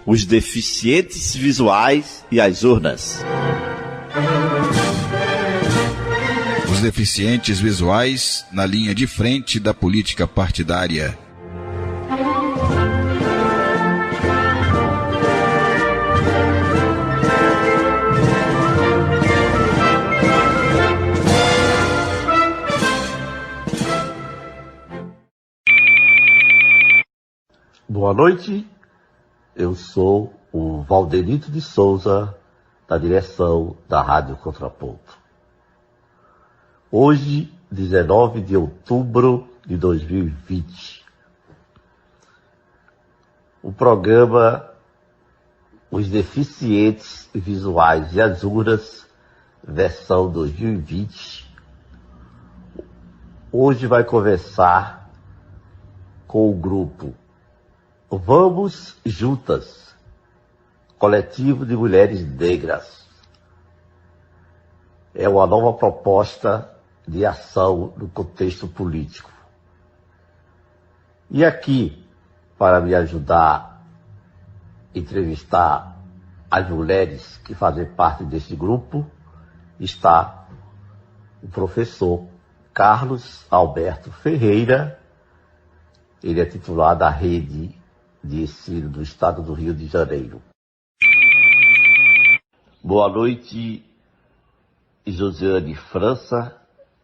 Os deficientes visuais e as urnas. Os deficientes visuais na linha de frente da política partidária. Boa noite, eu sou o Valdenito de Souza, da direção da Rádio Contraponto. Hoje, 19 de outubro de 2020, o programa Os Deficientes Visuais e as Urnas, versão 2020, hoje vai conversar com o grupo Vamos Juntas, coletivo de mulheres negras. É uma nova proposta de ação no contexto político. E aqui, para me ajudar a entrevistar as mulheres que fazem parte deste grupo, está o professor Carlos Alberto Ferreira. Ele é titular da Rede de Ensino do Estado do Rio de Janeiro. Boa noite, Josiane França,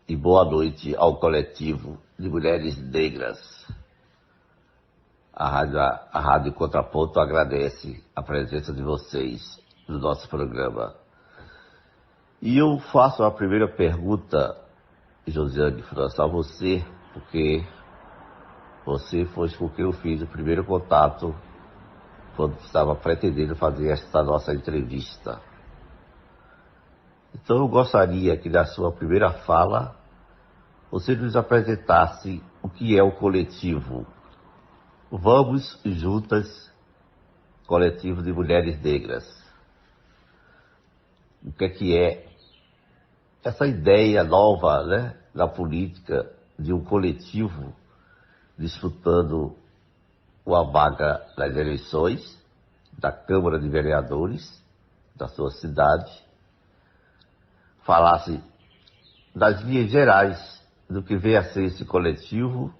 e boa noite ao coletivo de mulheres negras. A Rádio Contraponto agradece a presença de vocês no nosso programa. E eu faço a primeira pergunta, Josiane França, a você, porque você foi com quem eu fiz o primeiro contato quando estava pretendendo fazer esta nossa entrevista. Então eu gostaria que na sua primeira fala você nos apresentasse o que é o coletivo Vamos Juntas, coletivo de mulheres negras. O que é essa ideia nova, né, da política de um coletivo disputando uma vaga nas eleições da Câmara de Vereadores da sua cidade, falasse das linhas gerais do que vem a ser esse coletivo,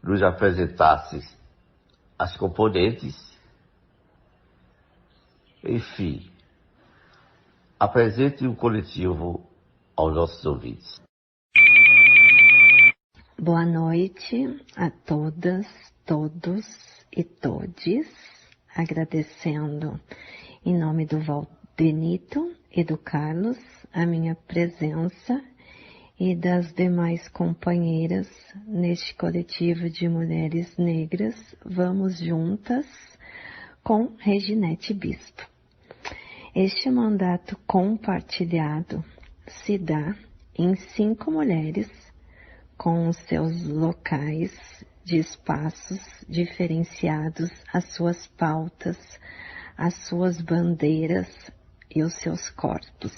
nos apresentasse as componentes, enfim, apresente o coletivo aos nossos ouvintes. Boa noite a todas, todos e todes, agradecendo em nome do Valdenito e do Carlos a minha presença e das demais companheiras neste coletivo de mulheres negras Vamos Juntas com Reginete Bispo. Este mandato compartilhado se dá em 5 mulheres com os seus locais de espaços diferenciados, as suas pautas, as suas bandeiras e os seus corpos.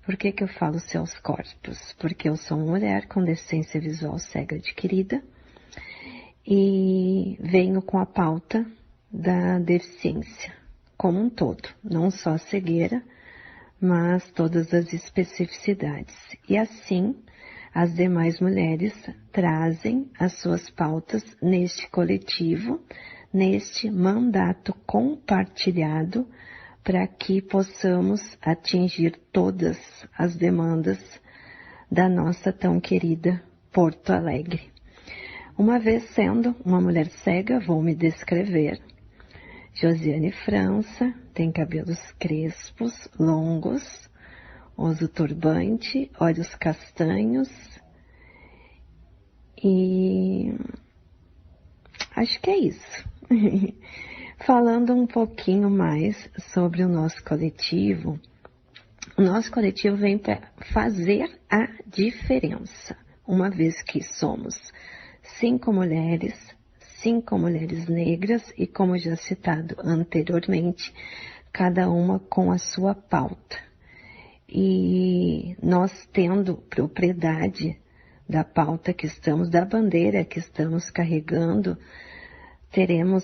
Por que eu falo seus corpos? Porque eu sou uma mulher com deficiência visual cega adquirida e venho com a pauta da deficiência como um todo, não só a cegueira, mas todas as especificidades. E assim, as demais mulheres trazem as suas pautas neste coletivo, neste mandato compartilhado, para que possamos atingir todas as demandas da nossa tão querida Porto Alegre. Uma vez sendo uma mulher cega, vou me descrever. Josiane França, tem cabelos crespos, longos, uso turbante, olhos castanhos e acho que é isso. Falando um pouquinho mais sobre o nosso coletivo vem para fazer a diferença, uma vez que somos 5 mulheres negras e, como já citado anteriormente, cada uma com a sua pauta. E nós tendo propriedade da pauta que estamos, da bandeira que estamos carregando, temos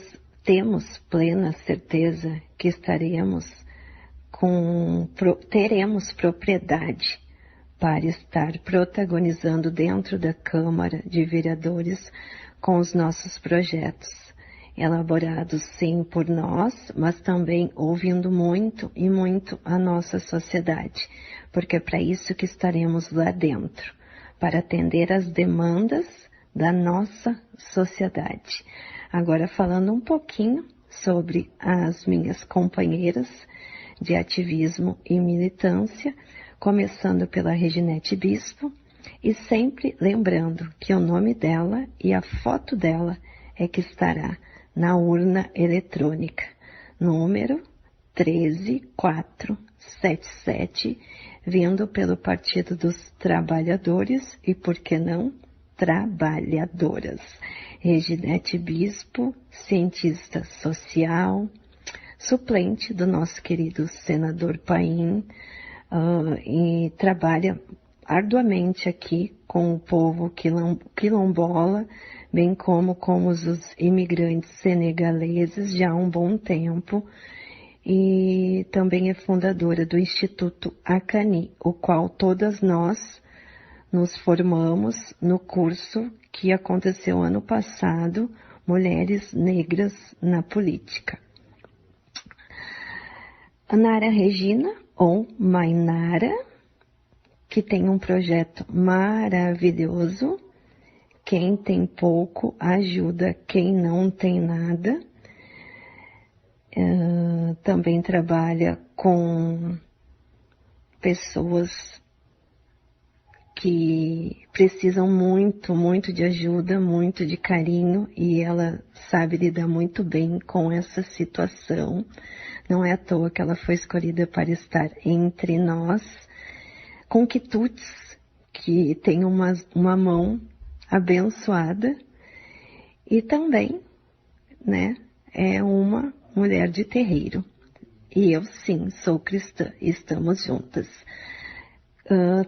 plena certeza que teremos propriedade para estar protagonizando dentro da Câmara de Vereadores com os nossos projetos, elaborados sim por nós, mas também ouvindo muito e muito a nossa sociedade, porque é para isso que estaremos lá dentro, para atender às demandas da nossa sociedade. Agora, falando um pouquinho sobre as minhas companheiras de ativismo e militância, começando pela Reginete Bispo, e sempre lembrando que o nome dela e a foto dela é que estará na urna eletrônica, número 13477, vindo pelo Partido dos Trabalhadores e, por que não, trabalhadoras. Reginete Bispo, cientista social, suplente do nosso querido senador Paim, e trabalha arduamente aqui com o povo quilombola, bem como com os imigrantes senegaleses já há um bom tempo, e também é fundadora do Instituto Acani, o qual todas nós nos formamos no curso que aconteceu ano passado, Mulheres Negras na Política. A Nara Regina, ou Mainara, que tem um projeto maravilhoso. Quem tem pouco ajuda quem não tem nada. Também trabalha com pessoas que precisam muito, muito de ajuda, muito de carinho, e ela sabe lidar muito bem com essa situação. Não é à toa que ela foi escolhida para estar entre nós, com quitutes, que tem uma mão abençoada, e também, né, é uma mulher de terreiro. E eu, sim, sou cristã, estamos juntas.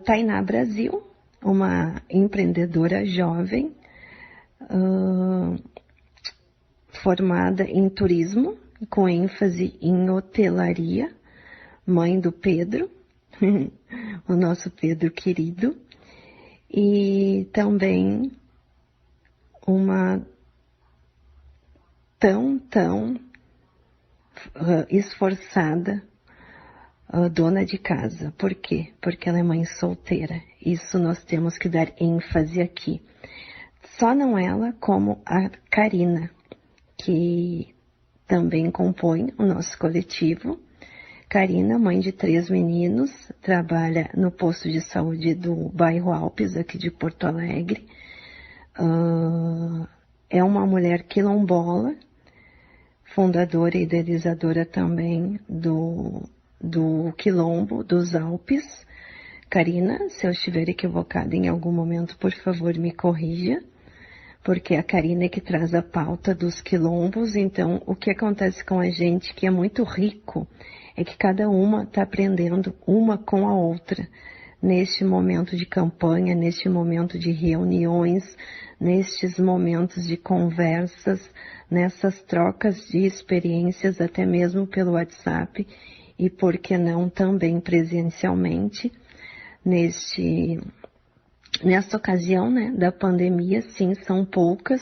Tainá Brasil, uma empreendedora jovem, formada em turismo, com ênfase em hotelaria, mãe do Pedro, o nosso Pedro querido, e também uma tão esforçada dona de casa. Por quê? Porque ela é mãe solteira. Isso nós temos que dar ênfase aqui. Só não ela, como a Karina, que também compõe o nosso coletivo. Karina, mãe de 3 meninos, trabalha no posto de saúde do bairro Alpes, aqui de Porto Alegre. É uma mulher quilombola, fundadora e idealizadora também do Quilombo dos Alpes. Karina, se eu estiver equivocada em algum momento, por favor, me corrija, porque a Karina é que traz a pauta dos quilombos. Então, o que acontece com a gente, que é muito rico, é que cada uma está aprendendo uma com a outra, neste momento de campanha, neste momento de reuniões, nestes momentos de conversas, nessas trocas de experiências, até mesmo pelo WhatsApp, e por que não também presencialmente, nessa ocasião, né, da pandemia. Sim, são poucas,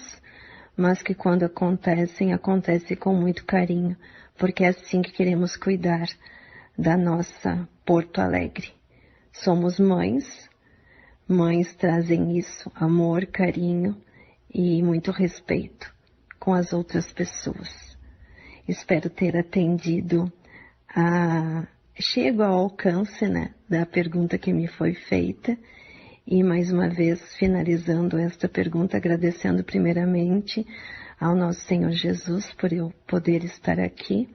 mas que quando acontecem com muito carinho, porque é assim que queremos cuidar da nossa Porto Alegre. Somos mães trazem isso, amor, carinho e muito respeito com as outras pessoas. Espero ter atendido chego ao alcance, né, da pergunta que me foi feita. E mais uma vez, finalizando esta pergunta, agradecendo primeiramente ao nosso Senhor Jesus por eu poder estar aqui,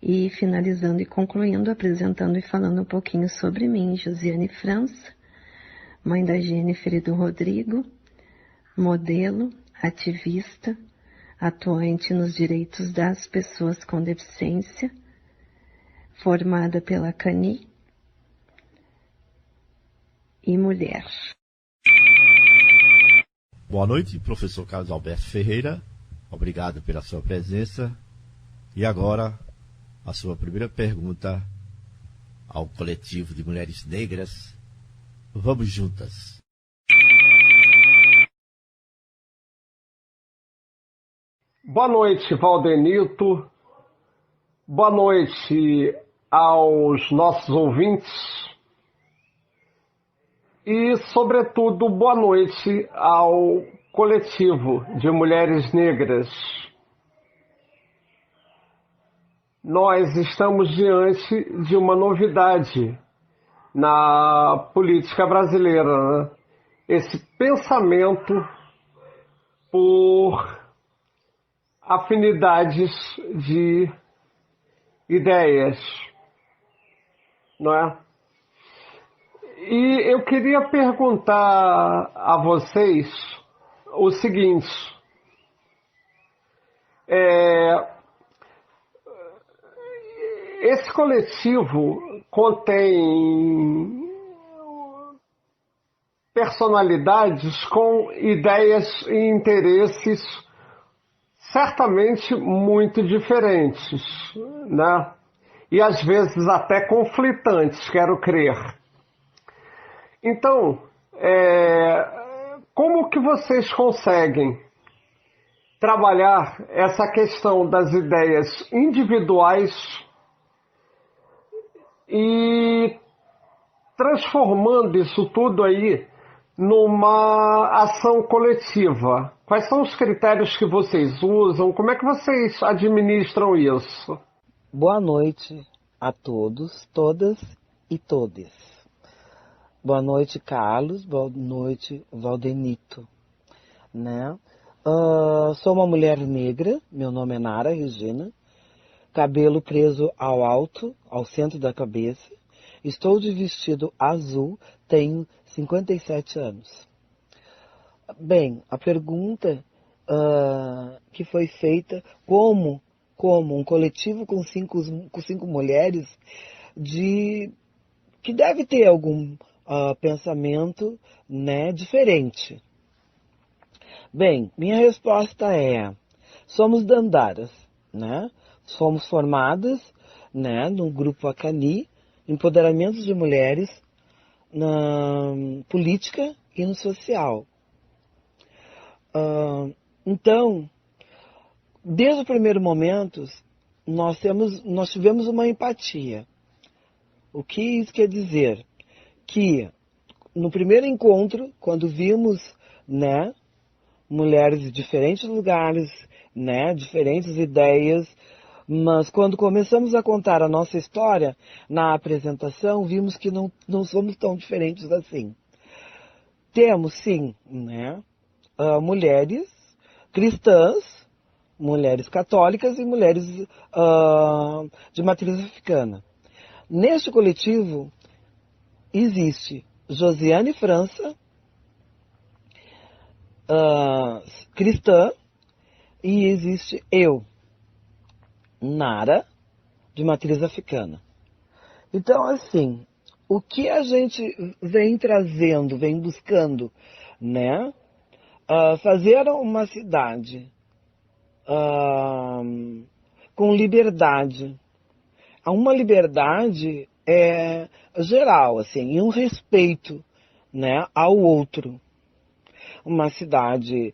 e finalizando e concluindo, apresentando e falando um pouquinho sobre mim, Josiane França, mãe da Jennifer e do Rodrigo, modelo, ativista, atuante nos direitos das pessoas com deficiência, formada pela CANI, e mulher. Boa noite, professor Carlos Alberto Ferreira. Obrigado pela sua presença. E agora, a sua primeira pergunta ao coletivo de mulheres negras. Vamos juntas. Boa noite, Valdenito. Boa noite aos nossos ouvintes. E, sobretudo, boa noite ao coletivo de mulheres negras. Nós estamos diante de uma novidade na política brasileira, né? Esse pensamento por afinidades de ideias, não é? E eu queria perguntar a vocês o seguinte: esse coletivo contém personalidades com ideias e interesses certamente muito diferentes, né? E às vezes até conflitantes, quero crer. Então, como que vocês conseguem trabalhar essa questão das ideias individuais e transformando isso tudo aí numa ação coletiva? Quais são os critérios que vocês usam? Como é que vocês administram isso? Boa noite a todos, todas e todes. Boa noite, Carlos. Boa noite, Valdenito. Né? Sou uma mulher negra, meu nome é Nara Regina, cabelo preso ao alto, ao centro da cabeça. Estou de vestido azul, tenho 57 anos. Bem, a pergunta que foi feita, como um coletivo com cinco mulheres, que deve ter algum pensamento, né, diferente. Bem, minha resposta é: somos dandaras, né? Somos formadas, né, no grupo Acani, empoderamento de mulheres na política e no social. Então, desde o primeiro momento, nós tivemos uma empatia. O que isso quer dizer? Que no primeiro encontro, quando vimos, né, mulheres de diferentes lugares, né, diferentes ideias, mas quando começamos a contar a nossa história na apresentação, vimos que não somos tão diferentes assim. Temos, sim, né, mulheres cristãs, mulheres católicas e mulheres de matriz africana. Neste coletivo existe Josiane França, cristã, e existe eu, Nara, de matriz africana. Então, assim, o que a gente vem trazendo, vem buscando, né? Fazer uma cidade com liberdade. Uma liberdade geral, assim, e um respeito, né, ao outro. Uma cidade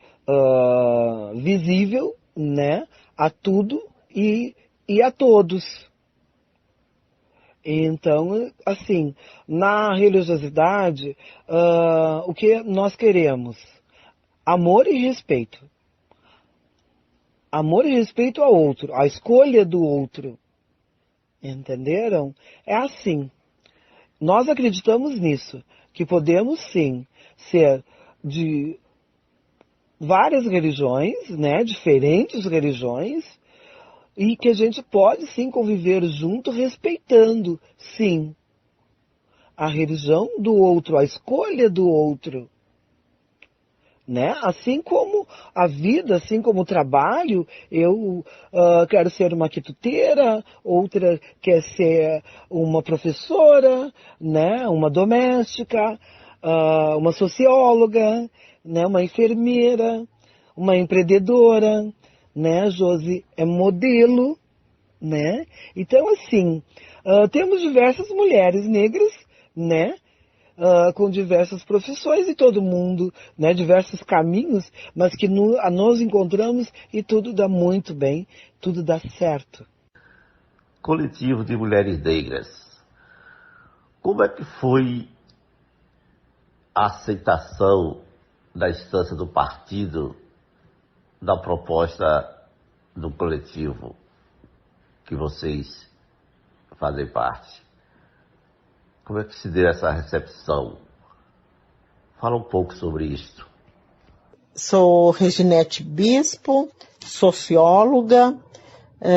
visível, né, a tudo e a todos. Então, assim, na religiosidade, o que nós queremos? Amor e respeito. Amor e respeito ao outro, a escolha do outro. Entenderam? É assim. Nós acreditamos nisso, que podemos sim ser de várias religiões, né, diferentes religiões, e que a gente pode sim conviver junto, respeitando, sim, a religião do outro, a escolha do outro. Né? Assim como a vida, assim como o trabalho, eu quero ser uma quituteira, outra quer ser uma professora, né? Uma doméstica, uma socióloga, né, uma enfermeira, uma empreendedora, né, Josi é modelo, né? Então, assim, temos diversas mulheres negras, né, com diversas profissões e todo mundo, né, diversos caminhos, mas que nos encontramos e tudo dá muito bem, tudo dá certo. Coletivo de Mulheres Negras. Como é que foi a aceitação da instância do partido da proposta do coletivo que vocês fazem parte? Como é que se deu essa recepção? Fala um pouco sobre isso. Sou Reginete Bispo, socióloga,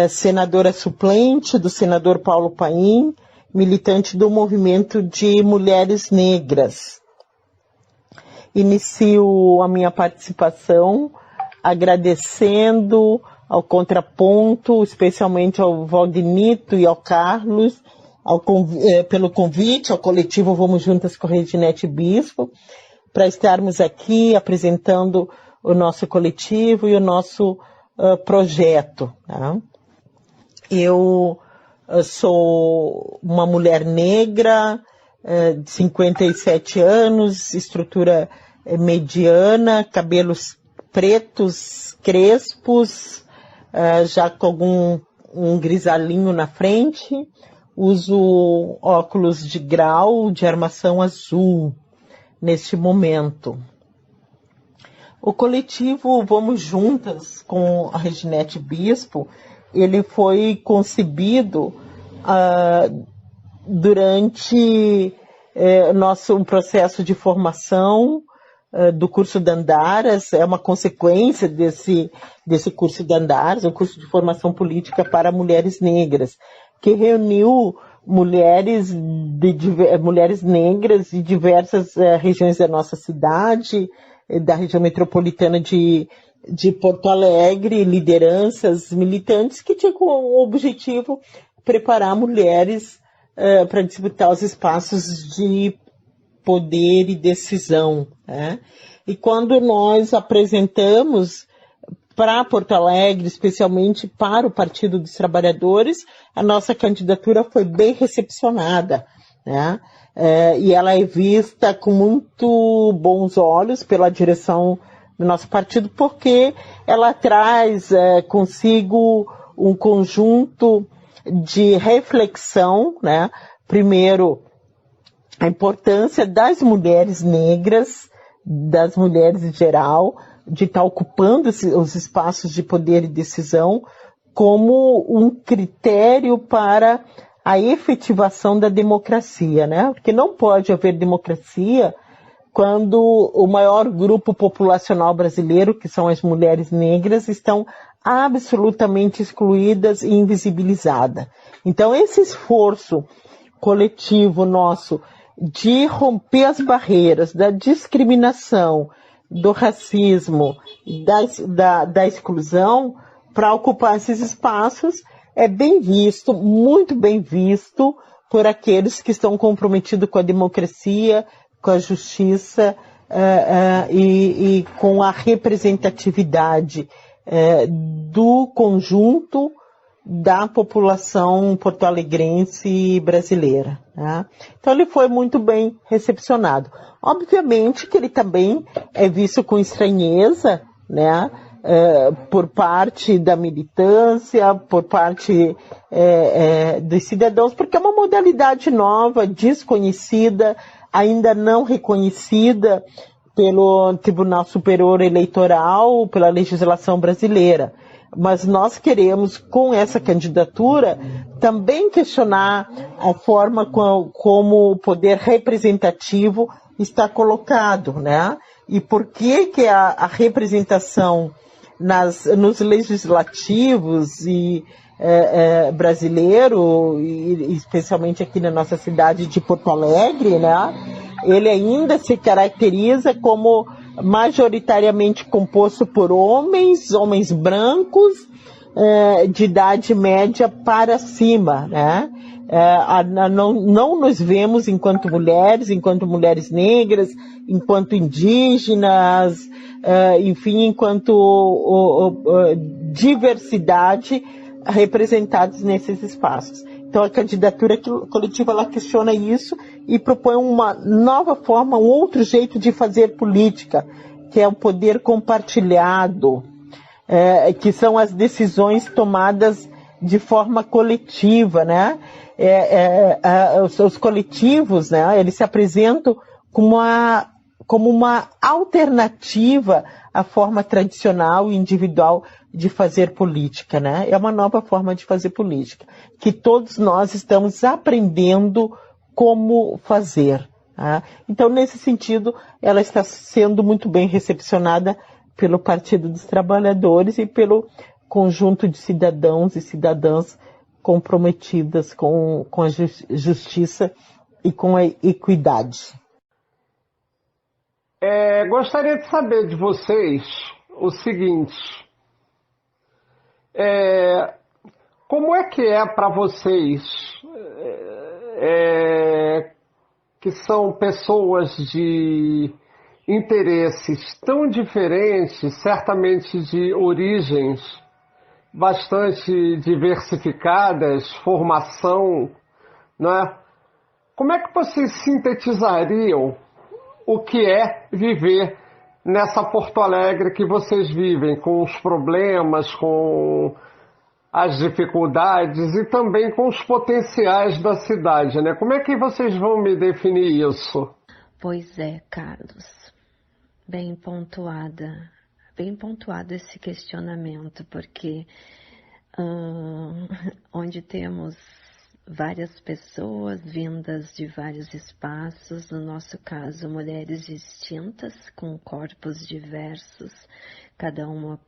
senadora suplente do senador Paulo Paim, militante do movimento de mulheres negras. Inicio a minha participação agradecendo ao Contraponto, especialmente ao Valdenito e ao Carlos, pelo convite ao coletivo Vamos Juntas com Reginete Bispo, para estarmos aqui apresentando o nosso coletivo e o nosso projeto. Tá? Eu sou uma mulher negra, de 57 anos, estrutura mediana, cabelos pretos, crespos, já com um grisalinho na frente. Uso óculos de grau de armação azul neste momento. O coletivo Vamos Juntas com a Reginete Bispo, ele foi concebido durante um processo de formação do curso de Andaras, é uma consequência desse curso de Andaras, um curso de formação política para mulheres negras, que reuniu mulheres negras de diversas regiões da nossa cidade, da região metropolitana de Porto Alegre, lideranças militantes que tinham como objetivo preparar mulheres para disputar os espaços de poder e decisão. Né? E quando nós apresentamos para Porto Alegre, especialmente para o Partido dos Trabalhadores, a nossa candidatura foi bem recepcionada, né? E ela é vista com muito bons olhos pela direção do nosso partido, porque ela traz consigo um conjunto de reflexão, né? Primeiro, a importância das mulheres negras, das mulheres em geral, de estar ocupando os espaços de poder e decisão como um critério para a efetivação da democracia, né? Porque não pode haver democracia quando o maior grupo populacional brasileiro, que são as mulheres negras, estão absolutamente excluídas e invisibilizadas. Então, esse esforço coletivo nosso de romper as barreiras da discriminação, do racismo, da exclusão, para ocupar esses espaços, é bem visto, muito bem visto, por aqueles que estão comprometidos com a democracia, com a justiça e com a representatividade do conjunto da população porto-alegrense brasileira. Né? Então ele foi muito bem recepcionado. Obviamente que ele também é visto com estranheza, né? Por parte da militância, por parte dos cidadãos, porque é uma modalidade nova, desconhecida, ainda não reconhecida pelo Tribunal Superior Eleitoral, pela legislação brasileira. Mas nós queremos, com essa candidatura, também questionar a forma como o poder representativo está colocado, né? E por que a representação nos legislativos brasileiro, e especialmente aqui na nossa cidade de Porto Alegre, né? Ele ainda se caracteriza como majoritariamente composto por homens brancos, de idade média para cima, né? Não nos vemos enquanto mulheres negras, enquanto indígenas, enfim, enquanto diversidade representados nesses espaços. Então a candidatura coletiva ela questiona isso e propõe uma nova forma, um outro jeito de fazer política, que é o poder compartilhado, que são as decisões tomadas de forma coletiva, né? Os coletivos, né? Eles se apresentam como uma alternativa à forma tradicional e individual de fazer política, né? É uma nova forma de fazer política, que todos nós estamos aprendendo como fazer. Tá? Então, nesse sentido, ela está sendo muito bem recepcionada pelo Partido dos Trabalhadores e pelo conjunto de cidadãos e cidadãs comprometidas com a justiça e com a equidade. Gostaria de saber de vocês o seguinte: como é que é para vocês, que são pessoas de interesses tão diferentes, certamente de origens bastante diversificadas, formação, né? Como é que vocês sintetizariam o que é viver nessa Porto Alegre que vocês vivem, com os problemas, com as dificuldades e também com os potenciais da cidade, né? Como é que vocês vão me definir isso? Pois é, Carlos, bem pontuado esse questionamento, porque onde temos várias pessoas vindas de vários espaços, no nosso caso, mulheres distintas, com corpos diversos, cada uma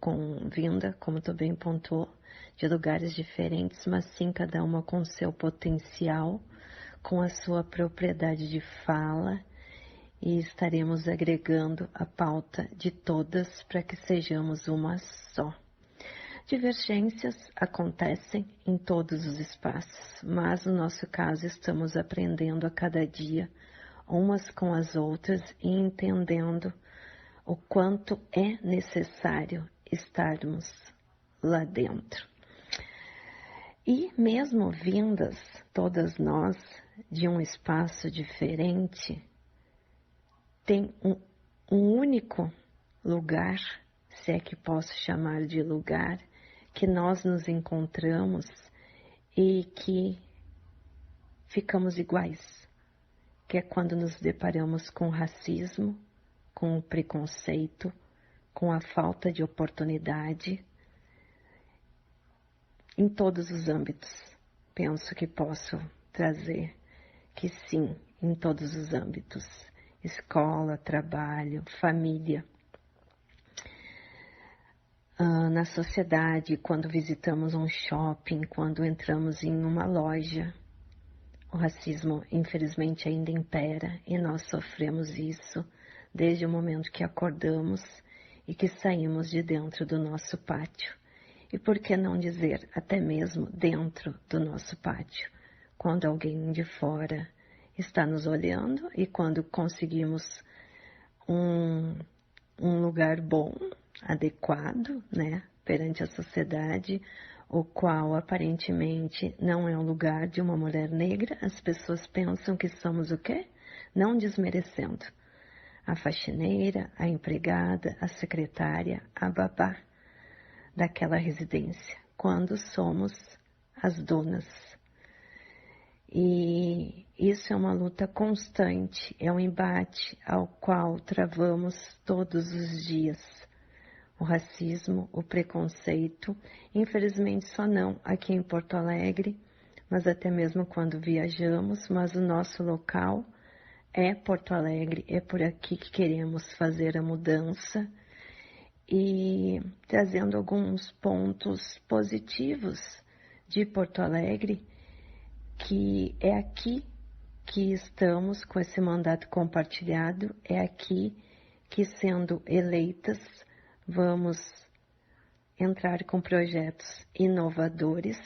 vinda, como tu bem pontuou, de lugares diferentes, mas sim cada uma com seu potencial, com a sua propriedade de fala, e estaremos agregando a pauta de todas para que sejamos uma só. Divergências acontecem em todos os espaços, mas no nosso caso estamos aprendendo a cada dia, umas com as outras, e entendendo o quanto é necessário estarmos lá dentro. E mesmo vindas, todas nós, de um espaço diferente, tem um único lugar, se é que posso chamar de lugar, que nós nos encontramos e que ficamos iguais, que é quando nos deparamos com o racismo, com o preconceito, com a falta de oportunidade, em todos os âmbitos. Penso que posso trazer que sim, em todos os âmbitos. Escola, trabalho, família. Na sociedade, quando visitamos um shopping, quando entramos em uma loja, o racismo, infelizmente, ainda impera e nós sofremos isso desde o momento que acordamos e que saímos de dentro do nosso pátio. E por que não dizer até mesmo dentro do nosso pátio, quando alguém de fora está nos olhando e quando conseguimos um lugar bom, adequado, né, perante a sociedade, o qual aparentemente não é o lugar de uma mulher negra, as pessoas pensam que somos o quê? Não desmerecendo a faxineira, a empregada, a secretária, a babá daquela residência, quando somos as donas. E isso é uma luta constante, é um embate ao qual travamos todos os dias. O racismo, o preconceito, infelizmente só não aqui em Porto Alegre, mas até mesmo quando viajamos, mas o nosso local é Porto Alegre, é por aqui que queremos fazer a mudança e trazendo alguns pontos positivos de Porto Alegre, que é aqui que estamos com esse mandato compartilhado, é aqui que, sendo eleitas, vamos entrar com projetos inovadores,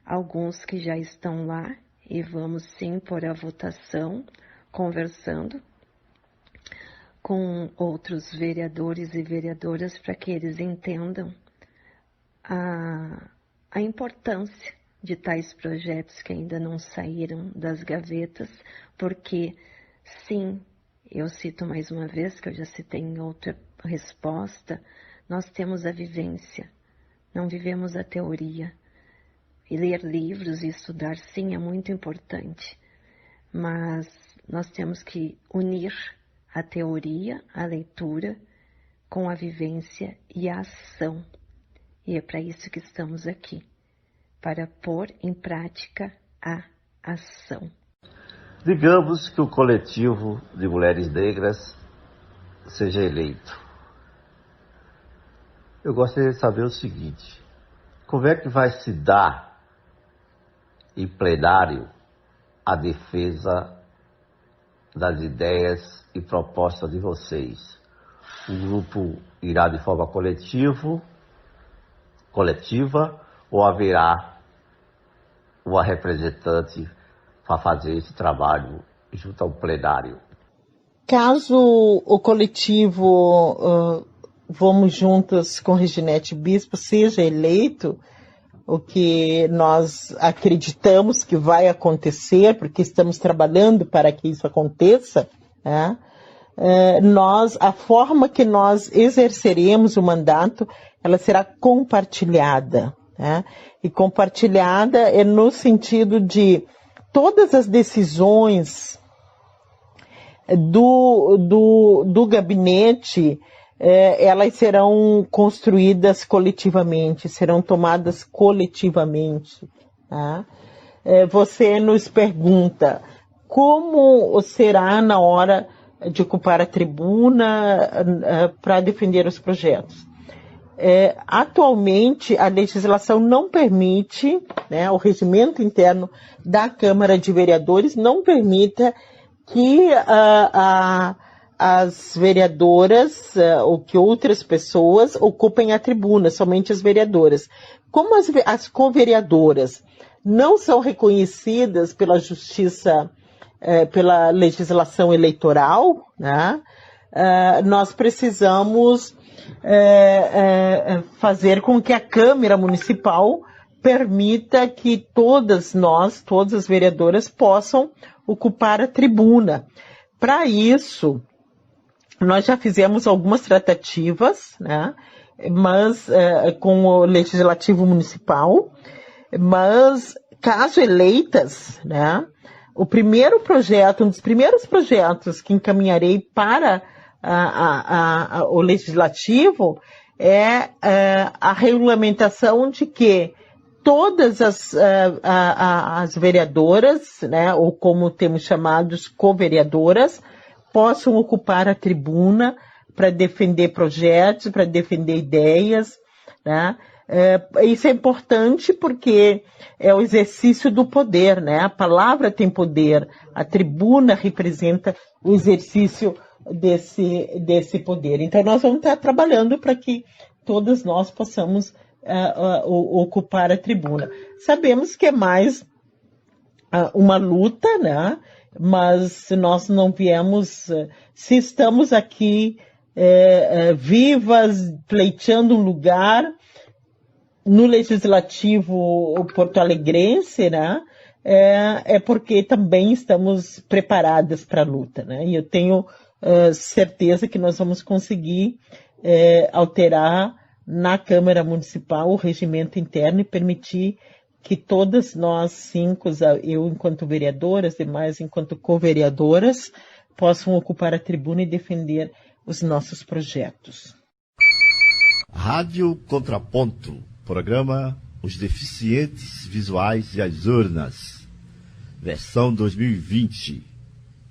alguns que já estão lá e vamos sim pôr a votação, conversando com outros vereadores e vereadoras para que eles entendam a importância de tais projetos que ainda não saíram das gavetas, porque sim, eu cito mais uma vez, que eu já citei em outra resposta, nós temos a vivência, não vivemos a teoria. E ler livros e estudar, sim, é muito importante, mas nós temos que unir a teoria, a leitura, com a vivência e a ação. E é para isso que estamos aqui, para pôr em prática a ação. Digamos que o coletivo de mulheres negras seja eleito. Eu gostaria de saber o seguinte: como é que vai se dar em plenário a defesa das ideias e propostas de vocês? O grupo irá de forma coletiva ou haverá uma representante para fazer esse trabalho junto ao plenário? Caso o coletivo Vamos Juntas com Reginete Bispo seja eleito, o que nós acreditamos que vai acontecer, porque estamos trabalhando para que isso aconteça, né? A forma que nós exerceremos o mandato, ela será compartilhada, né? E compartilhada é no sentido de todas as decisões do gabinete, elas serão construídas coletivamente, serão tomadas coletivamente, tá? Você nos pergunta como será na hora de ocupar a tribuna para defender os projetos. Atualmente, a legislação não permite, né, o regimento interno da Câmara de Vereadores não permita que as vereadoras ou que outras pessoas ocupem a tribuna, somente as vereadoras. Como as co-vereadoras não são reconhecidas pela justiça, pela legislação eleitoral, né, nós precisamos fazer com que a Câmara Municipal permita que todas as vereadoras possam ocupar a tribuna. Para isso, nós já fizemos algumas tratativas, né, mas com o Legislativo Municipal, mas caso eleitas, né, o primeiro projeto, um dos primeiros projetos que encaminharei para o Legislativo é a regulamentação de que todas as vereadoras, né, ou como temos chamados co-vereadoras, possam ocupar a tribuna para defender projetos, para defender ideias, né? Isso é importante porque é o exercício do poder, né? A palavra tem poder, a tribuna representa o exercício desse poder. Então, nós vamos estar trabalhando para que todos nós possamos ocupar a tribuna. Sabemos que é mais uma luta, né? Mas se nós não viemos, se estamos aqui vivas, pleiteando um lugar no Legislativo porto-alegrense, né? É porque também estamos preparadas para a luta, né? E eu tenho certeza que nós vamos conseguir alterar na Câmara Municipal o regimento interno e permitir que todas nós cinco, eu enquanto vereadoras, demais enquanto co-vereadoras, possam ocupar a tribuna e defender os nossos projetos. Rádio Contraponto, programa Os Deficientes Visuais e as Urnas, versão 2020,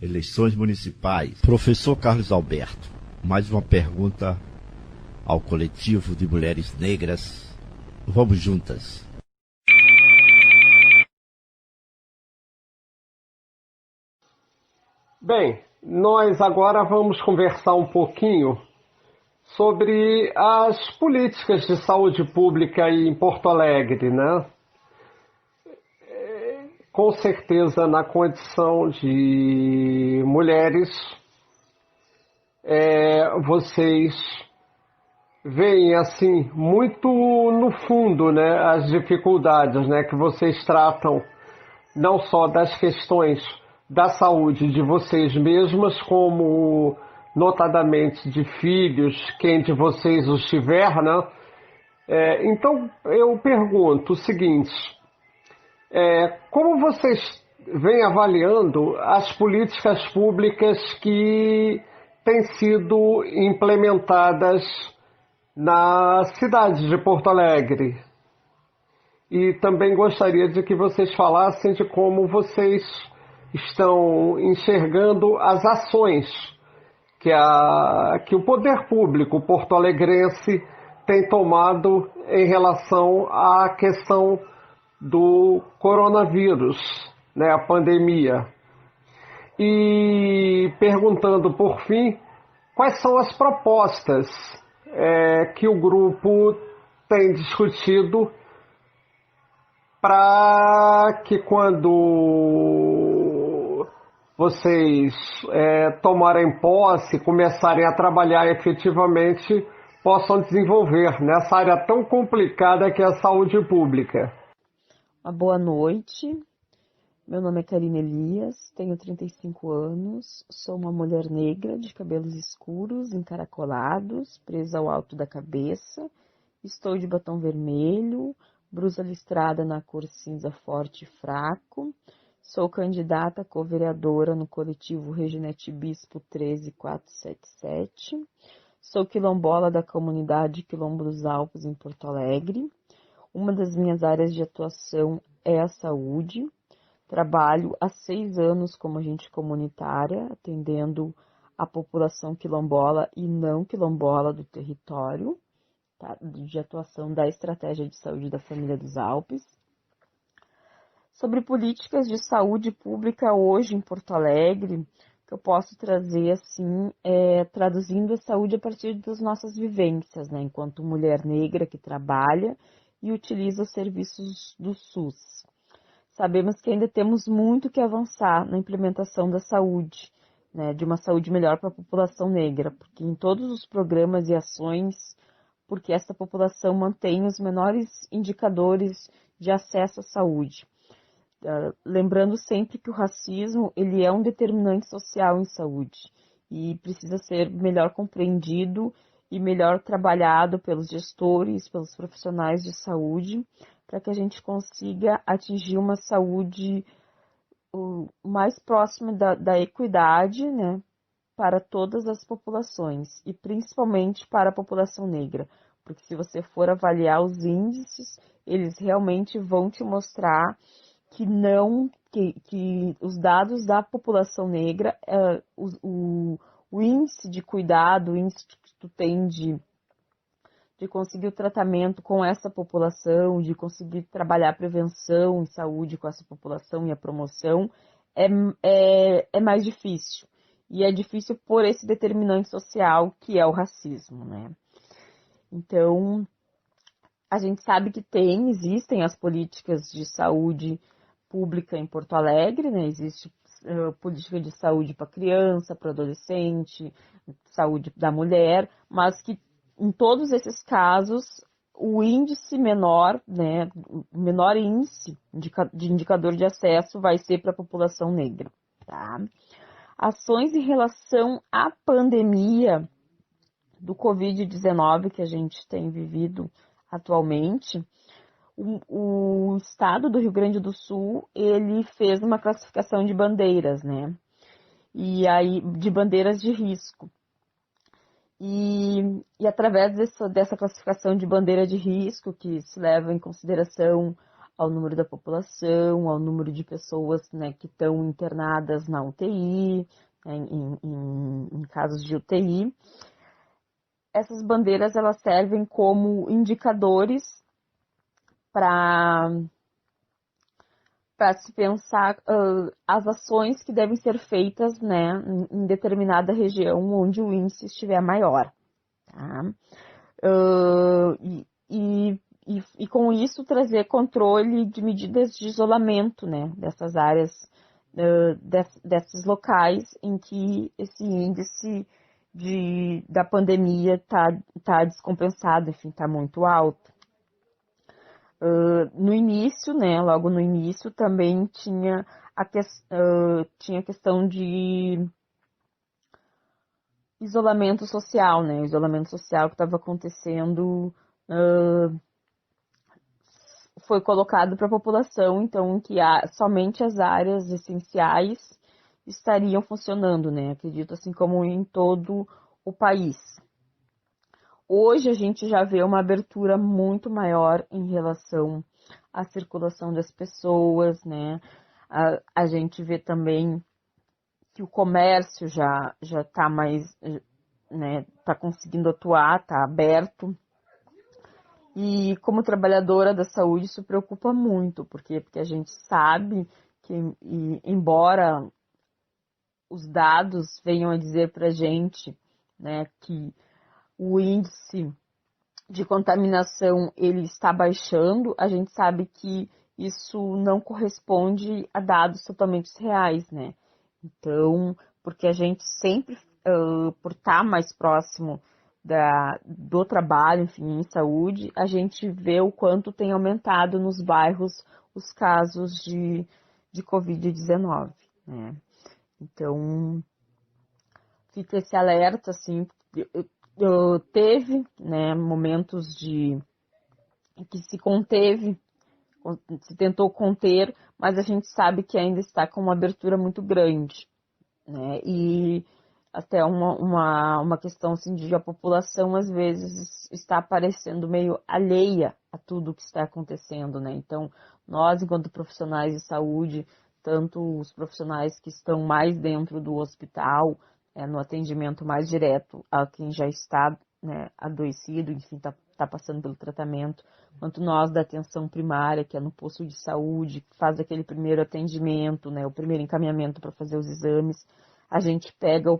eleições municipais. Professor Carlos Alberto, mais uma pergunta ao coletivo de mulheres negras. Vamos juntas. Bem, nós agora vamos conversar um pouquinho sobre as políticas de saúde pública aí em Porto Alegre, né? com certeza na condição de mulheres, vocês veem assim muito no fundo, né, as dificuldades, né, que vocês tratam não só das questões da saúde de vocês mesmas, como notadamente de filhos, quem de vocês os tiver, né? Então eu pergunto o seguinte: como vocês vêm avaliando as políticas públicas que têm sido implementadas na cidade de Porto Alegre? E também gostaria de que vocês falassem de como vocês estão enxergando as ações que o poder público porto-alegrense tem tomado em relação à questão do coronavírus, né, a pandemia. E perguntando, por fim, quais são as propostas que o grupo tem discutido para que, quando vocês tomarem posse, começarem a trabalhar efetivamente, possam desenvolver nessa área tão complicada que é a saúde pública. Uma boa noite. Meu nome é Karine Elias, tenho 35 anos, sou uma mulher negra de cabelos escuros, encaracolados, presa ao alto da cabeça, estou de batom vermelho, blusa listrada na cor cinza forte e fraco, sou candidata a co-vereadora no coletivo Reginete Bispo 13477, sou quilombola da comunidade Quilombo dos Alpes em Porto Alegre, uma das minhas áreas de atuação é a saúde. Trabalho há 6 anos como agente comunitária, atendendo a população quilombola e não quilombola do território, tá? De atuação da Estratégia de Saúde da Família dos Alpes. Sobre políticas de saúde pública hoje em Porto Alegre, que eu posso trazer assim, traduzindo a saúde a partir das nossas vivências, né? Enquanto mulher negra que trabalha e utiliza os serviços do SUS. Sabemos que ainda temos muito que avançar na implementação da saúde, né, de uma saúde melhor para a população negra, porque em todos os programas e ações, porque essa população mantém os menores indicadores de acesso à saúde. Lembrando sempre que o racismo ele é um determinante social em saúde e precisa ser melhor compreendido e melhor trabalhado pelos gestores, pelos profissionais de saúde, para que a gente consiga atingir uma saúde mais próxima da equidade, né, para todas as populações, e principalmente para a população negra, porque se você for avaliar os índices, eles realmente vão te mostrar que os dados da população negra, o índice de cuidado, o índice que tu tem de conseguir o tratamento com essa população, de conseguir trabalhar a prevenção em saúde com essa população e a promoção, é mais difícil. E é difícil por esse determinante social que é o racismo, né? Então, a gente sabe que existem as políticas de saúde pública em Porto Alegre, né? Existe política de saúde para criança, para adolescente, saúde da mulher, mas que em todos esses casos, o índice menor, né, o menor índice de indicador de acesso vai ser para a população negra. Tá? Ações em relação à pandemia do Covid-19 que a gente tem vivido atualmente, o estado do Rio Grande do Sul, ele fez uma classificação de bandeiras, né? E aí, de bandeiras de risco. E através dessa classificação de bandeira de risco, que se leva em consideração ao número da população, ao número de pessoas, né, que estão internadas na UTI, né, em casos de UTI, essas bandeiras elas servem como indicadores para se pensar as ações que devem ser feitas, né, em determinada região onde o índice estiver maior. Tá? E e com isso trazer controle de medidas de isolamento, né, dessas áreas, desses locais em que esse índice da pandemia tá descompensado, enfim, está muito alto. No início, né, logo no início, também tinha tinha a questão de isolamento social, né, o isolamento social que estava acontecendo foi colocado para a população, então, que somente as áreas essenciais estariam funcionando, né? Acredito assim como em todo o país. Hoje a gente já vê uma abertura muito maior em relação à circulação das pessoas, né? A gente vê também que o comércio já está mais, né? Está conseguindo atuar, está aberto. E como trabalhadora da saúde, isso preocupa muito, porque a gente sabe que, embora os dados venham a dizer para a gente, né, que o índice de contaminação ele está baixando, a gente sabe que isso não corresponde a dados totalmente reais, né? Então, porque a gente sempre, por estar mais próximo do trabalho, enfim, em saúde, a gente vê o quanto tem aumentado nos bairros os casos de Covid-19, né? Então, fica esse alerta, assim, teve, né, momentos que se tentou conter, mas a gente sabe que ainda está com uma abertura muito grande, né, e até uma questão assim, de a população às vezes está parecendo meio alheia a tudo que está acontecendo, né? Então, nós, enquanto profissionais de saúde, tanto os profissionais que estão mais dentro do hospital, no atendimento mais direto a quem já está, né, adoecido, enfim, está passando pelo tratamento, quanto nós da atenção primária, que é no posto de saúde, que faz aquele primeiro atendimento, né, o primeiro encaminhamento para fazer os exames, a gente pega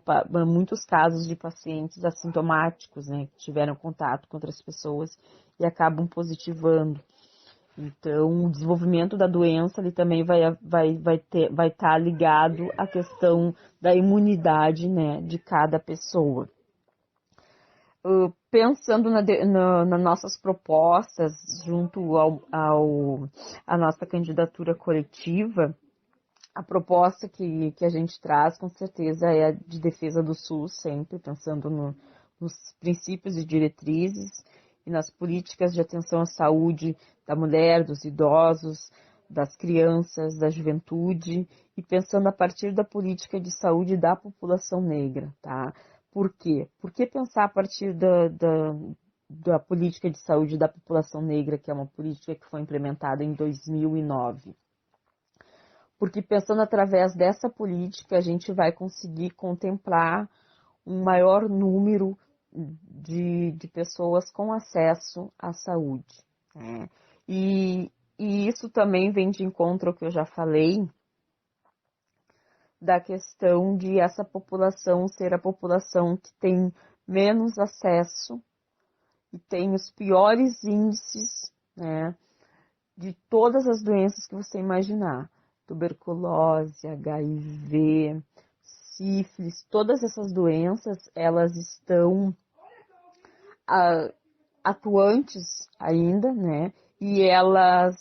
muitos casos de pacientes assintomáticos, né, que tiveram contato com outras pessoas e acabam positivando. Então, o desenvolvimento da doença ele também vai estar ligado à questão da imunidade, né, de cada pessoa. Pensando nas nossas propostas junto à nossa candidatura coletiva, a proposta que a gente traz, com certeza, é a de defesa do SUS, sempre pensando nos princípios e diretrizes e nas políticas de atenção à saúde da mulher, dos idosos, das crianças, da juventude, e pensando a partir da política de saúde da população negra, tá? Por quê? Por que pensar a partir da política de saúde da população negra, que é uma política que foi implementada em 2009? Porque pensando através dessa política, a gente vai conseguir contemplar um maior número de pessoas com acesso à saúde, né? E isso também vem de encontro ao que eu já falei, da questão de essa população ser a população que tem menos acesso e tem os piores índices, né, de todas as doenças que você imaginar. Tuberculose, HIV, sífilis, todas essas doenças, elas estão atuantes ainda, né? E elas,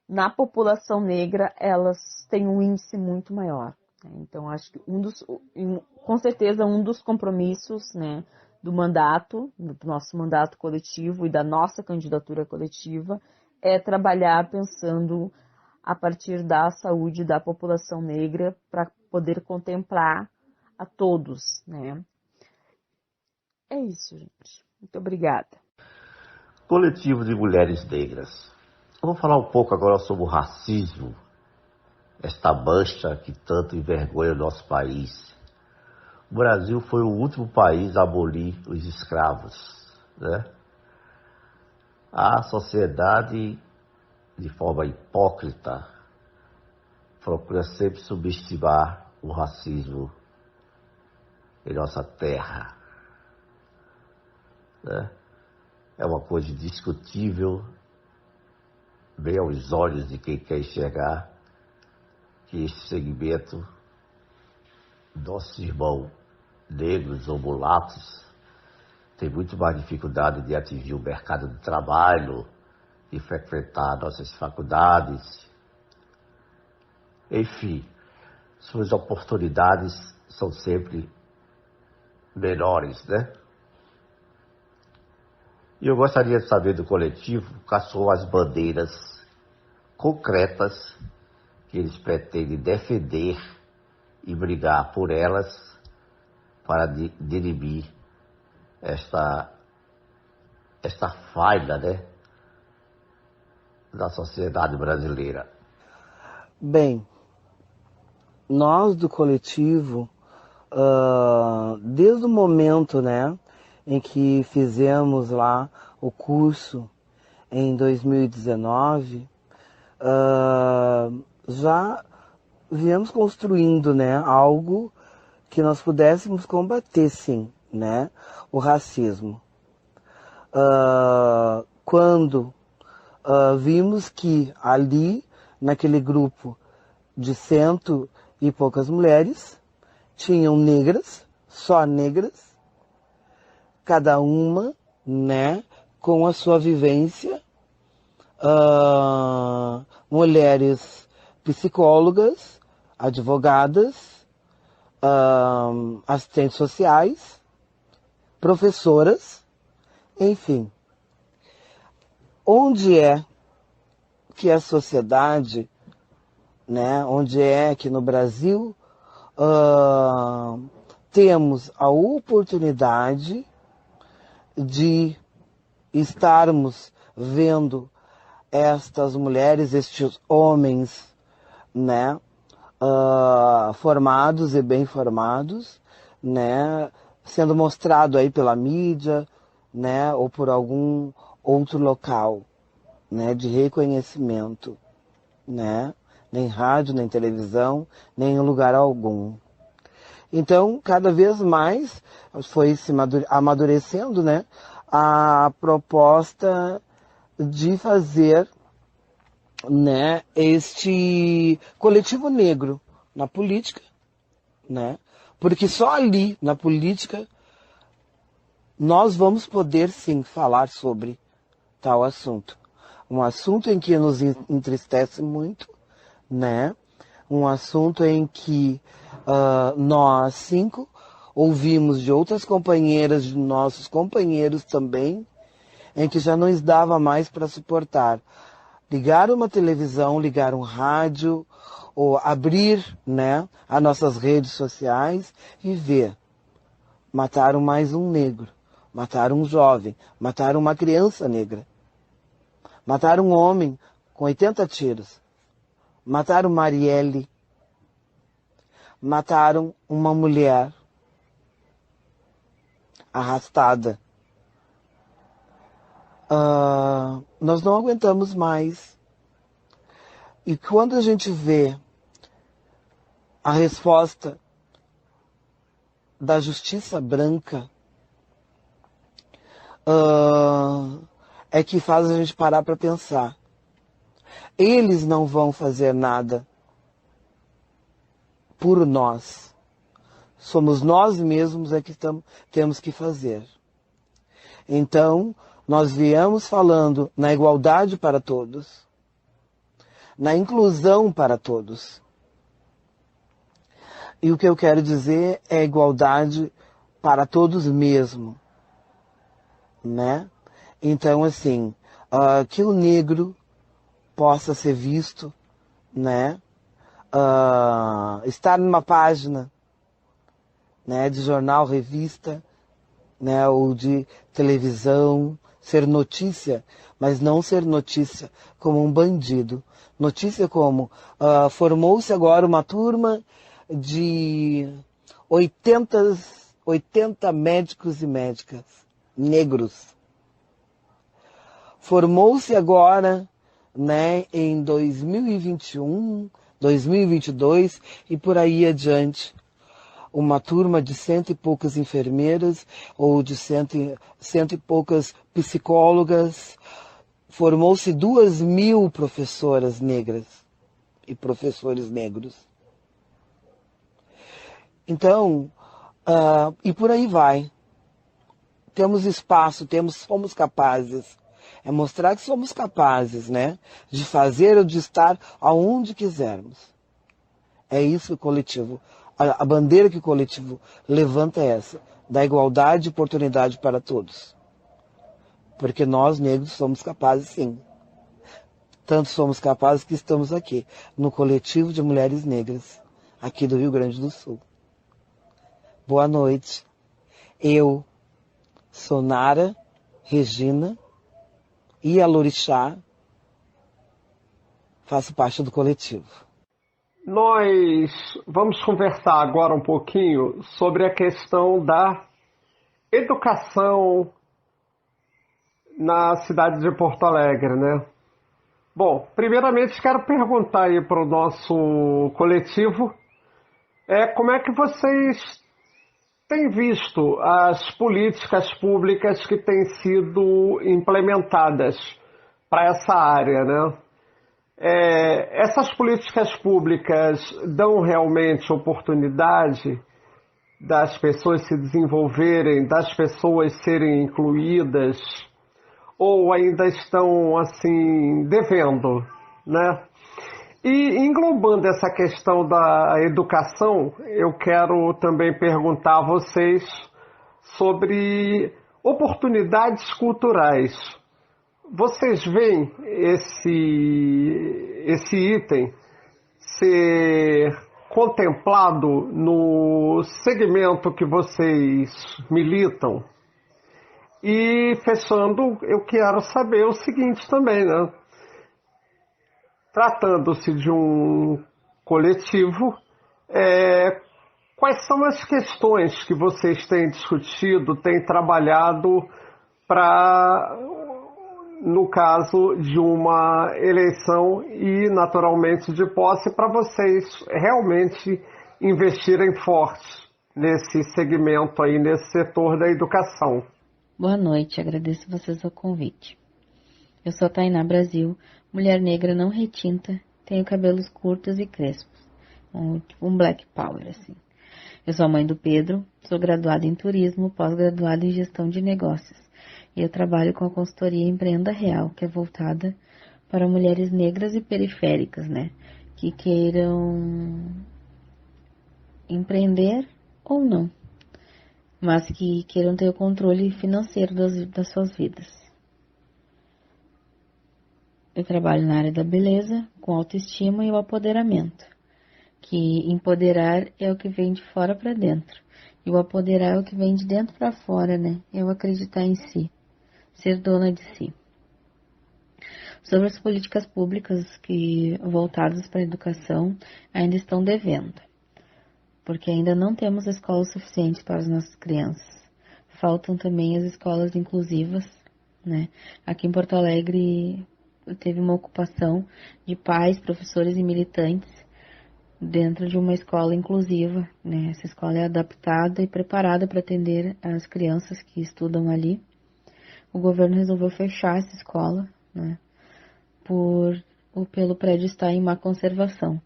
na população negra, elas têm um índice muito maior. Né? Então, acho que com certeza, um dos compromissos, né, do nosso mandato coletivo e da nossa candidatura coletiva é trabalhar pensando a partir da saúde da população negra para poder contemplar a todos, né? É isso, gente. Muito obrigada. Coletivo de Mulheres Negras. Eu vou falar um pouco agora sobre o racismo, esta mancha que tanto envergonha o nosso país. O Brasil foi o último país a abolir os escravos, né? A sociedade, de forma hipócrita, procura sempre subestimar o racismo em nossa terra, né? é uma coisa indiscutível, bem aos olhos de quem quer enxergar, que este segmento, nossos irmãos negros ou mulatos, tem muito mais dificuldade de atingir o mercado de trabalho, de frequentar nossas faculdades. Enfim, suas oportunidades são sempre menores, né? E eu gostaria de saber do coletivo quais são as bandeiras concretas que eles pretendem defender e brigar por elas para dirimir esta falha, né, da sociedade brasileira. Bem, nós do coletivo, desde o momento, né, em que fizemos lá o curso em 2019, já viemos construindo, né, algo que nós pudéssemos combater, sim, né, o racismo. Quando vimos que ali, naquele grupo de 100 e poucas mulheres, tinham negras, só negras, cada uma, né, com a sua vivência, mulheres psicólogas, advogadas, assistentes sociais, professoras, enfim. Onde é que a sociedade, né, onde é que no Brasil temos a oportunidade de estarmos vendo estas mulheres, estes homens, né, formados e bem formados, né, sendo mostrado aí pela mídia, né, ou por algum outro local, né, de reconhecimento, né, nem rádio, nem televisão, nem em lugar algum. Então, cada vez mais foi se amadurecendo, né, a proposta de fazer, né, este coletivo negro na política, né, porque só ali, na política, nós vamos poder, sim, falar sobre tal assunto. Um assunto em que nos entristece muito, né, um assunto em que nós 5 ouvimos de outras companheiras, de nossos companheiros também, em que já não dava mais para suportar. Ligar uma televisão, ligar um rádio, ou abrir, né, as nossas redes sociais e ver. Mataram mais um negro, mataram um jovem, mataram uma criança negra, mataram um homem com 80 tiros, mataram Marielle, mataram uma mulher arrastada. Nós não aguentamos mais. E quando a gente vê a resposta da justiça branca, é que faz a gente parar para pensar. Eles não vão fazer nada por nós. Somos nós mesmos é que temos que fazer. Então, nós viemos falando na igualdade para todos, na inclusão para todos. E o que eu quero dizer é igualdade para todos mesmo, né? Então, assim, que o negro possa ser visto, né? Estar numa página, né, de jornal, revista, né, ou de televisão, ser notícia, mas não ser notícia como um bandido. Notícia como, formou-se agora uma turma de 80 médicos e médicas negros. Formou-se agora, né, em 2021, 2022 e por aí adiante, uma turma de 100 e poucas enfermeiras ou de 100 e poucas psicólogas. Formou-se 2.000 professoras negras e professores negros. Então, e por aí vai. Temos espaço, somos capazes. É mostrar que somos capazes, né? De fazer ou de estar aonde quisermos. É isso que o coletivo, a bandeira que o coletivo levanta é essa, da igualdade e oportunidade para todos. Porque nós, negros, somos capazes, sim. Tanto somos capazes que estamos aqui, no coletivo de mulheres negras, aqui do Rio Grande do Sul. Boa noite. Eu sou Nara Regina e a Lorixá, faço parte do coletivo. Nós vamos conversar agora um pouquinho sobre a questão da educação na cidade de Porto Alegre, né? Bom, primeiramente quero perguntar aí para o nosso coletivo como é que vocês têm visto as políticas públicas que têm sido implementadas para essa área, né? Essas políticas públicas dão realmente oportunidade das pessoas se desenvolverem, das pessoas serem incluídas, ou ainda estão, assim, devendo, né? E englobando essa questão da educação, eu quero também perguntar a vocês sobre oportunidades culturais. Vocês veem esse item ser contemplado no segmento que vocês militam? E fechando, eu quero saber o seguinte também, né? Tratando-se de um coletivo, quais são as questões que vocês têm discutido, têm trabalhado para, no caso de uma eleição e, naturalmente, de posse, para vocês realmente investirem forte nesse segmento aí, nesse setor da educação? Boa noite, agradeço vocês o convite. Eu sou a Tainá Brasil, mulher negra não retinta, tenho cabelos curtos e crespos, tipo um black power, assim. Eu sou a mãe do Pedro, sou graduada em turismo, pós-graduada em gestão de negócios. E eu trabalho com a consultoria Empreenda Real, que é voltada para mulheres negras e periféricas, né? Que queiram empreender ou não, mas que queiram ter o controle financeiro das suas vidas. Eu trabalho na área da beleza, com autoestima e o apoderamento. Que empoderar é o que vem de fora para dentro. E o apoderar é o que vem de dentro para fora, né? Eu acreditar em si. Ser dona de si. Sobre as políticas públicas voltadas para a educação, ainda estão devendo. Porque ainda não temos escolas suficientes para as nossas crianças. Faltam também as escolas inclusivas, né? Aqui em Porto Alegre teve uma ocupação de pais, professores e militantes dentro de uma escola inclusiva, né? Essa escola é adaptada e preparada para atender as crianças que estudam ali. O governo resolveu fechar essa escola, né? Pelo prédio estar em má conservação.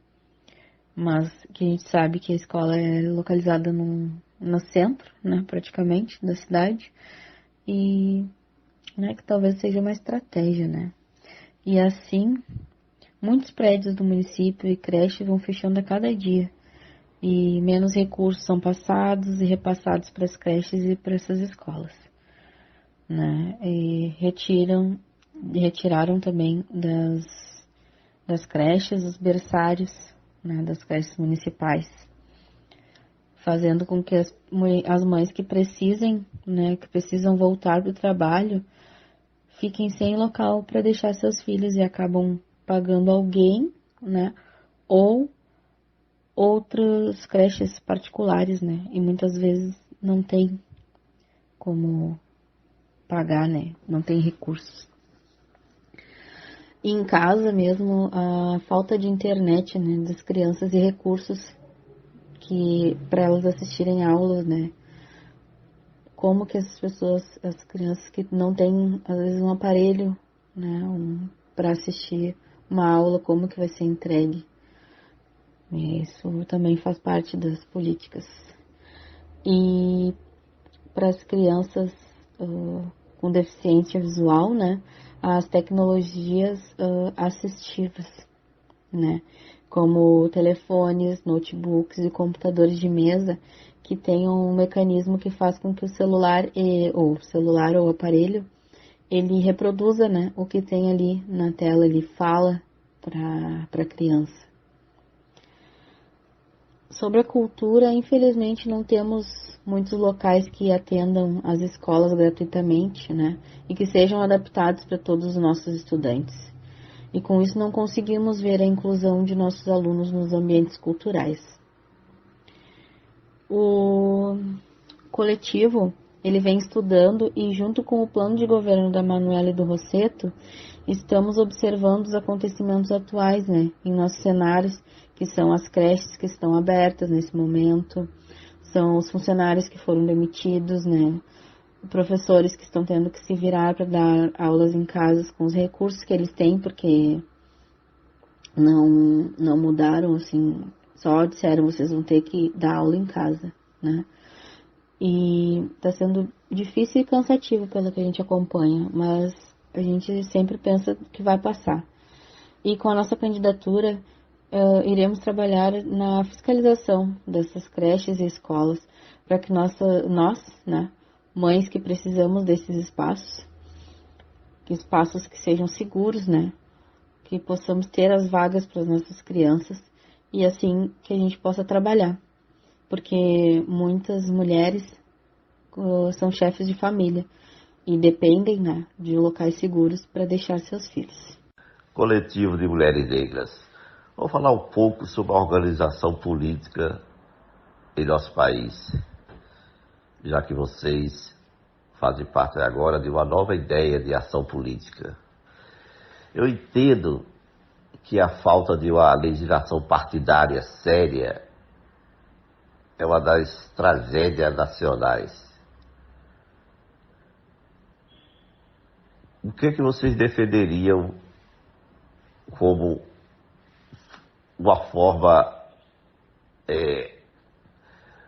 Mas que a gente sabe que a escola é localizada no centro, né, praticamente, da cidade. E, né, que talvez seja uma estratégia, né? E assim, muitos prédios do município e creches vão fechando a cada dia. E menos recursos são passados e repassados para as creches e para essas escolas, né? E retiraram também das creches os berçários, né, das creches municipais, fazendo com que as mães que precisem, né, que precisam voltar para o trabalho, fiquem sem local para deixar seus filhos e acabam pagando alguém, né, ou outras creches particulares, né, e muitas vezes não tem como pagar, né, não tem recursos. E em casa mesmo, a falta de internet, né, das crianças e recursos que para elas assistirem aulas, né? Como que essas pessoas, as crianças que não têm, às vezes, um aparelho, né, para assistir uma aula, como que vai ser entregue. Isso também faz parte das políticas. E para as crianças com deficiência visual, né, as tecnologias assistivas, né, como telefones, notebooks e computadores de mesa, que tenham um mecanismo que faz com que o celular ou aparelho, ele reproduza, né, o que tem ali na tela, ele fala para a criança. Sobre a cultura, infelizmente não temos muitos locais que atendam as escolas gratuitamente, né, e que sejam adaptados para todos os nossos estudantes. E com isso não conseguimos ver a inclusão de nossos alunos nos ambientes culturais. O coletivo, ele vem estudando e junto com o plano de governo da Manoela e do Rosseto, estamos observando os acontecimentos atuais, né, em nossos cenários, que são as creches que estão abertas nesse momento, são os funcionários que foram demitidos, né, professores que estão tendo que se virar para dar aulas em casas com os recursos que eles têm, porque não mudaram, assim, só disseram, vocês vão ter que dar aula em casa, né? E está sendo difícil e cansativo pelo que a gente acompanha, mas a gente sempre pensa que vai passar. E com a nossa candidatura, iremos trabalhar na fiscalização dessas creches e escolas, para que nós, né, mães que precisamos desses espaços que sejam seguros, né, que possamos ter as vagas para as nossas crianças e assim que a gente possa trabalhar, porque muitas mulheres são chefes de família e dependem, né, de locais seguros para deixar seus filhos. Coletivo de Mulheres Negras. Vamos falar um pouco sobre a organização política em nosso país, já que vocês fazem parte agora de uma nova ideia de ação política. Eu entendo que a falta de uma legislação partidária séria é uma das tragédias nacionais. O que vocês defenderiam como uma forma,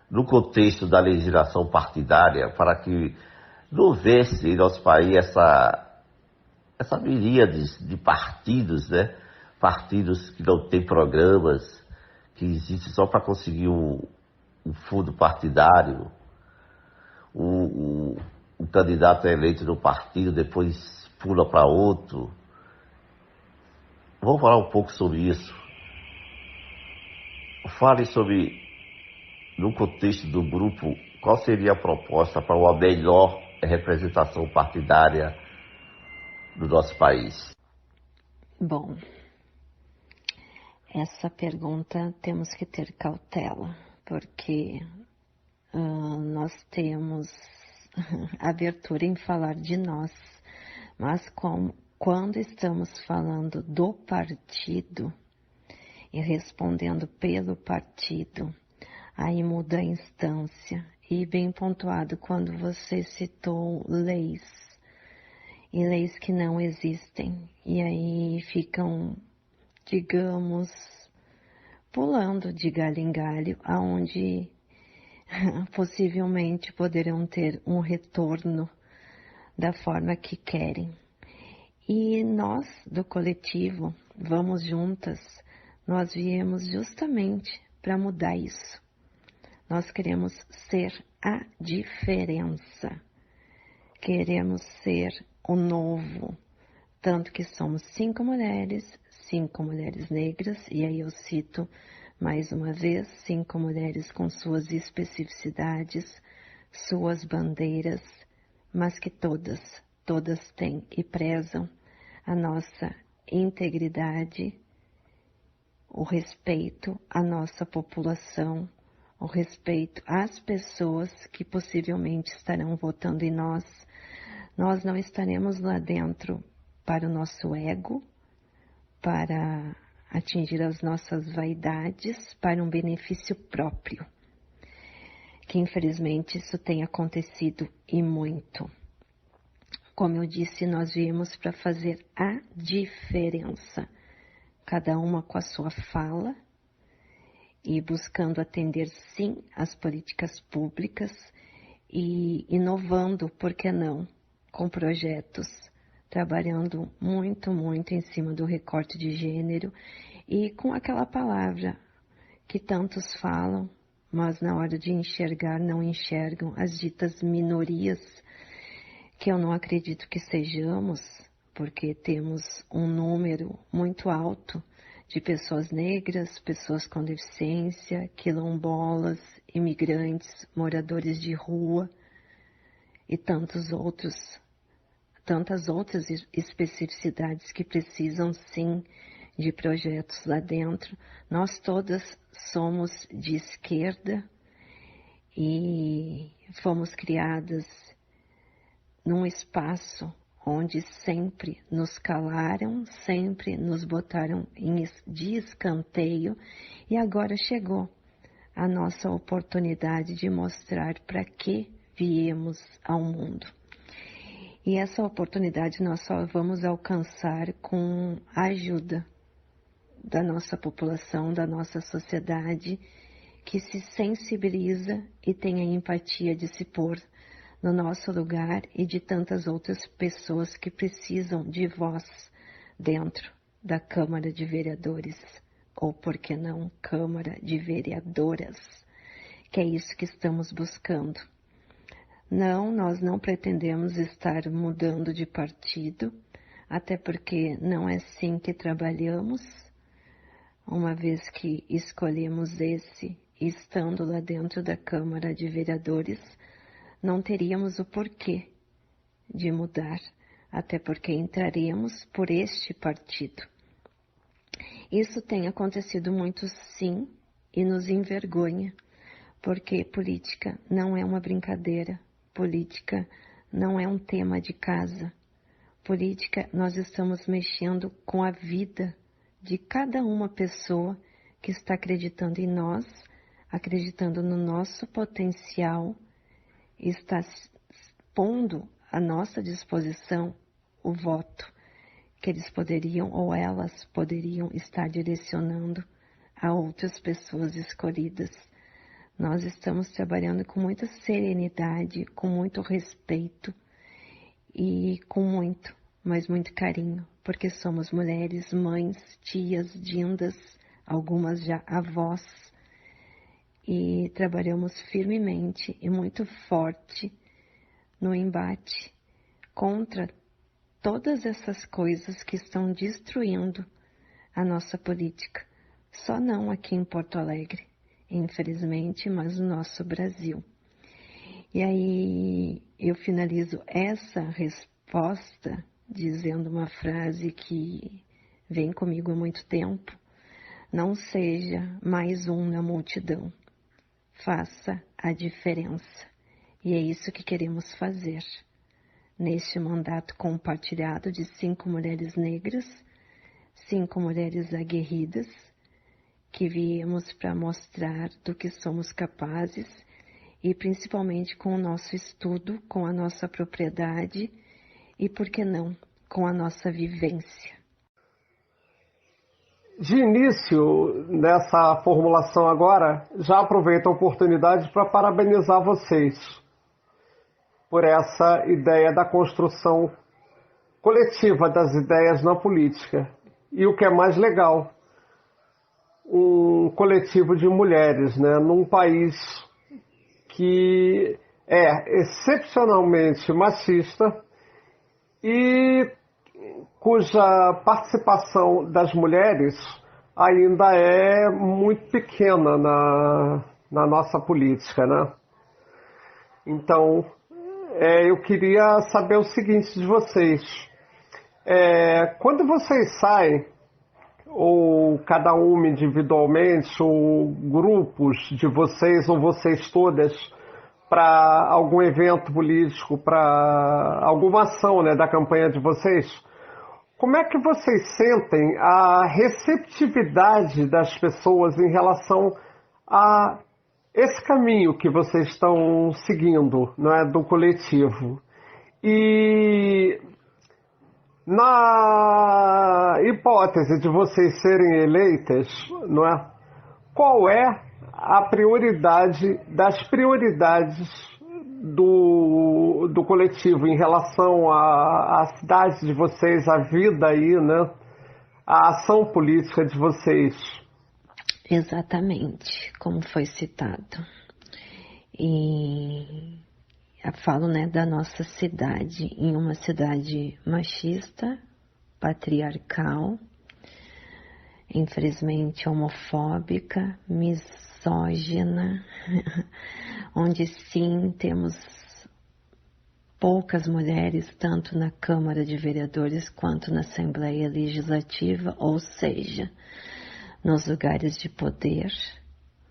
no contexto da legislação partidária, para que não houvesse em nosso país essa miríade de partidos, né? Partidos que não têm programas, que existem só para conseguir um fundo partidário, um candidato é eleito no partido, depois pula para outro. Vamos falar um pouco sobre isso. Fale sobre, no contexto do grupo, qual seria a proposta para uma melhor representação partidária do nosso país. Bom, essa pergunta temos que ter cautela, porque nós temos abertura em falar de nós, mas quando estamos falando do partido e respondendo pelo partido, aí muda a instância. E bem pontuado quando você citou leis, e leis que não existem, e aí ficam, digamos, pulando de galho em galho, aonde possivelmente poderão ter um retorno da forma que querem. E nós, do coletivo, Vamos Juntas, nós viemos justamente para mudar isso. Nós queremos ser a diferença. Queremos ser o novo. Tanto que somos 5 mulheres negras, e aí eu cito mais uma vez, 5 mulheres com suas especificidades, suas bandeiras, mas que todas têm e prezam a nossa integridade, o respeito à nossa população, o respeito às pessoas que possivelmente estarão votando em nós. Nós não estaremos lá dentro para o nosso ego, para atingir as nossas vaidades para um benefício próprio, que infelizmente isso tem acontecido e muito. Como eu disse, nós viemos para fazer a diferença, cada uma com a sua fala e buscando atender sim as políticas públicas e inovando, por que não, com projetos, trabalhando muito, muito em cima do recorte de gênero e com aquela palavra que tantos falam, mas na hora de enxergar não enxergam, as ditas minorias, que eu não acredito que sejamos, porque temos um número muito alto de pessoas negras, pessoas com deficiência, quilombolas, imigrantes, moradores de rua e tantas outras especificidades que precisam sim de projetos lá dentro. Nós todas somos de esquerda e fomos criadas num espaço onde sempre nos calaram, sempre nos botaram de escanteio e agora chegou a nossa oportunidade de mostrar para que viemos ao mundo. E essa oportunidade nós só vamos alcançar com a ajuda da nossa população, da nossa sociedade, que se sensibiliza e tem a empatia de se pôr no nosso lugar e de tantas outras pessoas que precisam de voz dentro da Câmara de Vereadores, ou por que não, Câmara de Vereadoras, que é isso que estamos buscando. Não, nós não pretendemos estar mudando de partido, até porque não é assim que trabalhamos, uma vez que escolhemos esse, estando lá dentro da Câmara de Vereadores, não teríamos o porquê de mudar, até porque entraremos por este partido. Isso tem acontecido muito sim e nos envergonha, porque política não é uma brincadeira, política não é um tema de casa. Política, nós estamos mexendo com a vida de cada uma pessoa que está acreditando em nós, acreditando no nosso potencial, está pondo à nossa disposição o voto que eles poderiam ou elas poderiam estar direcionando a outras pessoas escolhidas. Nós estamos trabalhando com muita serenidade, com muito respeito e com muito, mas muito carinho, porque somos mulheres, mães, tias, dindas, algumas já avós, e trabalhamos firmemente e muito forte no embate contra todas essas coisas que estão destruindo a nossa política. Só não aqui em Porto Alegre, infelizmente, mas no nosso Brasil. E aí eu finalizo essa resposta dizendo uma frase que vem comigo há muito tempo: não seja mais um na multidão. Faça a diferença. E é isso que queremos fazer. Neste mandato compartilhado de 5 mulheres negras, 5 mulheres aguerridas, que viemos para mostrar do que somos capazes e principalmente com o nosso estudo, com a nossa propriedade e, por que não, com a nossa vivência. De início, nessa formulação agora, já aproveito a oportunidade para parabenizar vocês por essa ideia da construção coletiva das ideias na política. E o que é mais legal, um coletivo de mulheres, né, num país que é excepcionalmente machista e cuja participação das mulheres ainda é muito pequena na nossa política, né? Então, eu queria saber o seguinte de vocês. Quando vocês saem, ou cada uma individualmente, ou grupos de vocês, ou vocês todas, para algum evento político, para alguma ação, né, da campanha de vocês, como é que vocês sentem a receptividade das pessoas em relação a esse caminho que vocês estão seguindo, não é, do coletivo? E na hipótese de vocês serem eleitas, não é, qual é a prioridade das prioridades do coletivo em relação à cidade de vocês, à vida aí, né, a ação política de vocês? Exatamente, como foi citado. E eu falo, né, da nossa cidade, em uma cidade machista, patriarcal, infelizmente homofóbica, misógina, onde sim temos poucas mulheres, tanto na Câmara de Vereadores quanto na Assembleia Legislativa, ou seja, nos lugares de poder,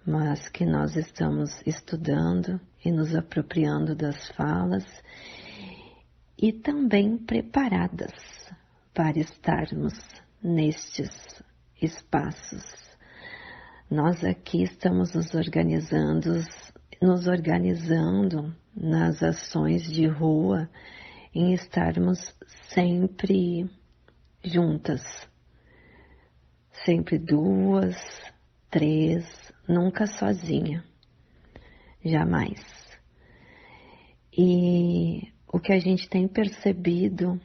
mas que nós estamos estudando e nos apropriando das falas e também preparadas para estarmos nestes espaços. Nós aqui estamos nos organizando nas ações de rua, em estarmos sempre juntas, sempre 2, 3, nunca sozinha, jamais. E o que a gente tem percebido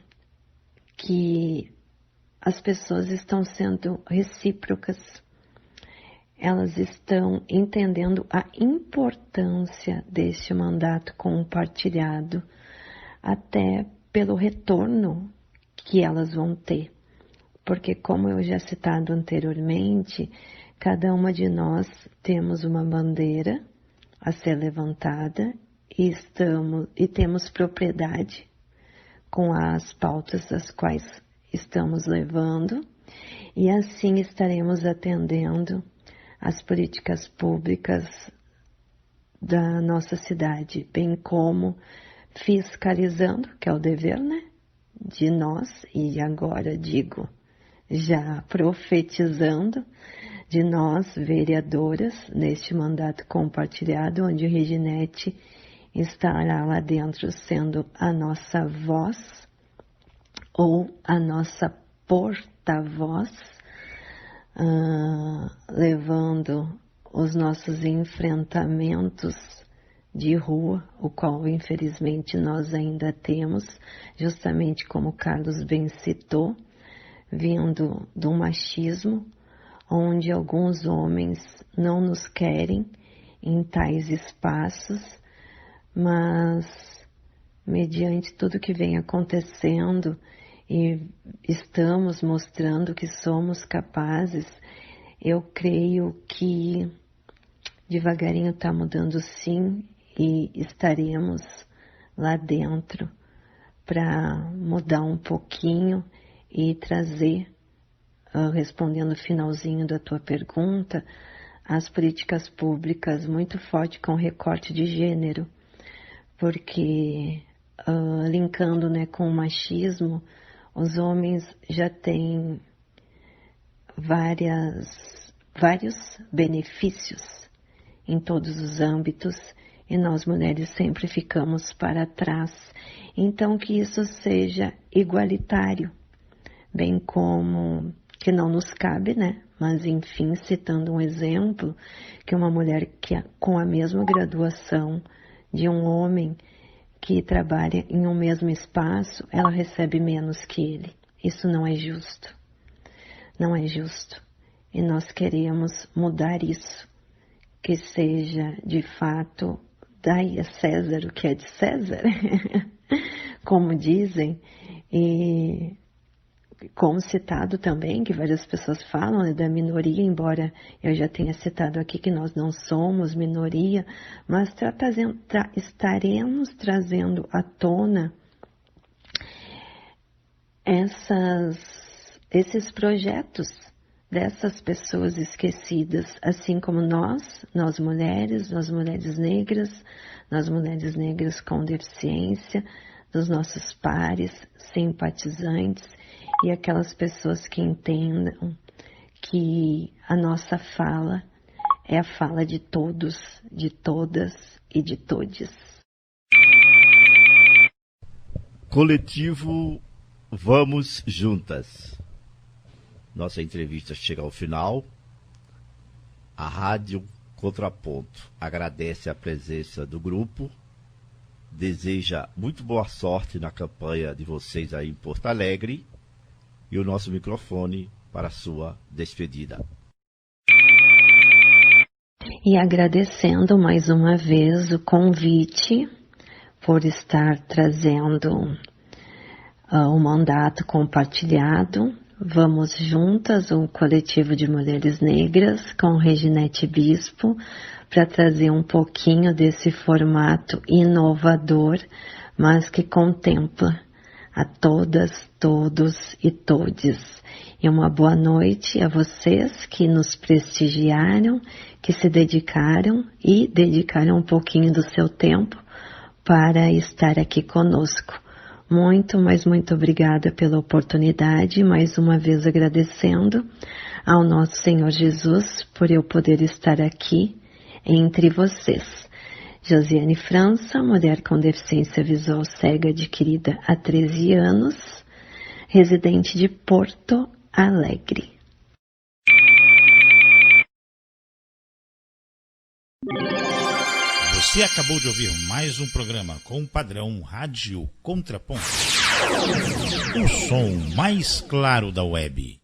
que as pessoas estão sendo recíprocas, elas estão entendendo a importância deste mandato compartilhado, até pelo retorno que elas vão ter. Porque, como eu já citado anteriormente, cada uma de nós temos uma bandeira a ser levantada e temos propriedade com as pautas das quais estamos levando, e assim estaremos atendendo as políticas públicas da nossa cidade, bem como fiscalizando, que é o dever, né, de nós, e agora digo, já profetizando, de nós, vereadoras, neste mandato compartilhado, onde Reginete estará lá dentro sendo a nossa voz ou a nossa porta-voz, levando os nossos enfrentamentos de rua, o qual infelizmente nós ainda temos, justamente como o Carlos bem citou, vindo do machismo, onde alguns homens não nos querem em tais espaços, mas mediante tudo que vem acontecendo e estamos mostrando que somos capazes, eu creio que devagarinho está mudando sim, e estaremos lá dentro para mudar um pouquinho e trazer, respondendo o finalzinho da tua pergunta, as políticas públicas muito forte com recorte de gênero, porque linkando, né, com o machismo, os homens já têm vários benefícios em todos os âmbitos e nós mulheres sempre ficamos para trás. Então que isso seja igualitário, bem como que não nos cabe, né? Mas enfim, citando um exemplo, que uma mulher com a mesma graduação de um homem que trabalha em um mesmo espaço, ela recebe menos que ele. Isso não é justo. Não é justo. E nós queremos mudar isso. Que seja, de fato, dai a César o que é de César, como dizem, e como citado também, que várias pessoas falam, né, da minoria, embora eu já tenha citado aqui que nós não somos minoria, mas estaremos trazendo à tona esses projetos dessas pessoas esquecidas, assim como nós mulheres negras com deficiência, dos nossos pares, simpatizantes e aquelas pessoas que entendam que a nossa fala é a fala de todos, de todas e de todes. Coletivo Vamos Juntas. Nossa entrevista chega ao final. A Rádio Contraponto agradece a presença do grupo, deseja muito boa sorte na campanha de vocês aí em Porto Alegre e o nosso microfone para a sua despedida. E agradecendo mais uma vez o convite por estar trazendo o mandato compartilhado. Vamos juntas, o coletivo de mulheres negras com Reginete Bispo, para trazer um pouquinho desse formato inovador, mas que contempla a todas, todos e todes. E uma boa noite a vocês que nos prestigiaram, que se dedicaram e dedicaram um pouquinho do seu tempo para estar aqui conosco. Muito, mas muito obrigada pela oportunidade, mais uma vez agradecendo ao nosso Senhor Jesus por eu poder estar aqui entre vocês. Josiane França, mulher com deficiência visual cega adquirida há 13 anos, residente de Porto Alegre. Você acabou de ouvir mais um programa com o padrão Rádio Contraponto. O som mais claro da web.